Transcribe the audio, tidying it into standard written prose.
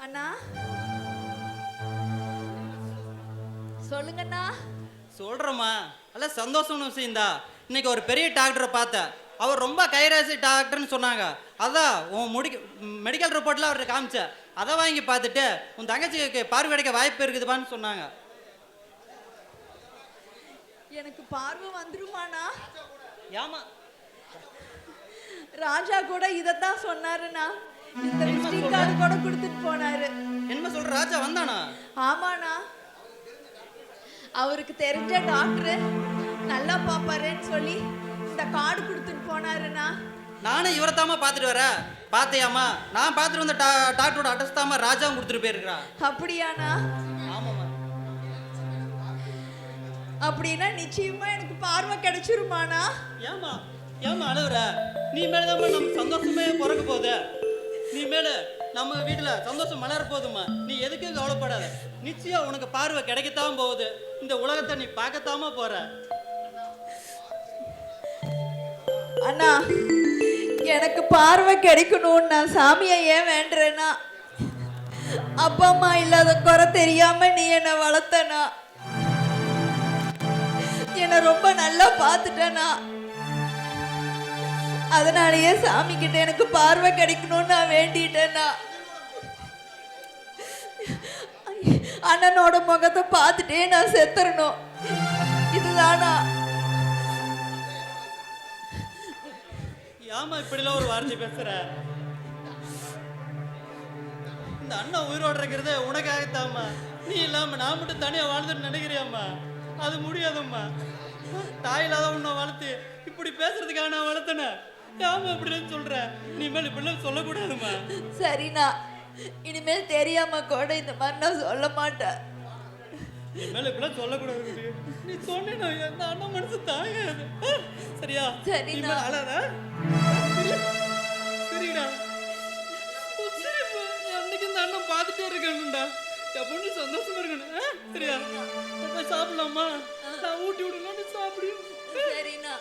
அண்ணா சொல்லுங்கண்ணா. சொல்கிறோம்மா, நல்ல சந்தோஷம்னு விஷயந்தா. இன்னைக்கு ஒரு பெரிய டாக்டரை பார்த்தேன். அவர் ரொம்ப கைராசி டாக்டர்னு சொன்னாங்க. அதான் உன் மெடிக்கல் ரிப்போர்ட்லாம் அவர்கிட்ட காமிச்சேன். அதை வாங்கி பார்த்துட்டு உன் தங்கச்சிக்கு பார்வை கிடைக்க வாய்ப்பு இருக்குதுப்பான்னு சொன்னாங்க. எனக்கு பார்வை வந்துருமாண்ணா? ஏமா ராஜா கூட இதைத்தான் சொன்னாருண்ணா. இந்த விசிட்டிங் கார்டு கூட கொடுத்துட்டு போனாரு. என்ன சொல்ற? ராஜா வந்தானா? ஆமாண்ணா, அவருக்கு தெரிஞ்ச டாக்டர் நல்லா பாப்பாருன்னு சொல்லி இந்த கார்டு கொடுத்துட்டு போனாருண்ணா. நானும் இவரை தாமா பார்த்துட்டு வரேன். பார்த்தியாமா? நான் பார்த்துட்டு வந்த டாக்டரோட அட்ரஸ் தாமா ராஜாவும் கொடுத்துட்டு போயிருக்கிறா. அப்படியாண்ணா? ஆமாம்மா. அப்படின்னா நிச்சயமா எனக்கு பார்வை கிடைச்சிருமாண்ணா? ஏமா ஏமா அழுவுற? நீ மேலதான் நம்ம சந்தோஷமே பிறக்க போகுது. நீ மேல நம்ம வீட்டுல சந்தோஷம் மலர போதுமா. நீ எதுக்கும் கவலைப்படாத. நிச்சயம் உனக்கு பார்வை கிடைக்கத்தான் போகுது. இந்த உலகத்தை நீ பார்க்கத்தாம போற. அண்ணா, எனக்கு பார்வை கிடைக்கணும்னு நான் சாமியை ஏன் வேண்டுறேன்னா, அப்பா அம்மா இல்லாத குறை தெரியாம நீ என்னை வளர்த்தனா, என்னை ரொம்ப நல்லா பார்த்துட்டனா. அதனாலயே சாமி கிட்ட எனக்கு பார்வை கிடைக்கணும்னு நான் வேண்டிட்டேன்னா. அண்ணனோட முகத்தை பார்த்துட்டே நான் செத்துறணும். இதுதானா? ஏமா இப்படிலாம் ஒரு வார்த்தை பேசுற? இந்த அண்ணன் உயிரோடு இருக்கிறது உனக்காகத்தாம்மா. நீ இல்லாம நான் மட்டும் தனியா வாழ்ந்துட்டு நினைக்கிறியாம்மா? அது முடியாதம்மா. தாய் இல்லாத உன்னை வளர்த்து இப்படி பேசுறதுக்காக நான் வளர்த்தன. ஏமா இப்படின்னு சொல்ற? நீ மேல இப்படிலாம் சொல்லக்கூடாதுமா. சரிண்ணா, இனிமேல் தெரியாம கூட இந்த மாதிரி நான் சொல்ல மாட்டேன். நீ மேல இப்படிலாம் சொல்லக்கூடாது. நீ சொன்ன எந்த அண்ணன் மனசு தாங்காது. சரியா? சரிண்ணா. அழாத. சரிடா. அன்னைக்கு இந்த அண்ணன் பார்த்துட்டே இருக்கணும்டா. எப்போ நீ சந்தோஷமா இருக்கணும். சரியா? சாப்பிடலாமா? நான் ஊட்டி விடணும், சாப்பிடு. சரிண்ணா.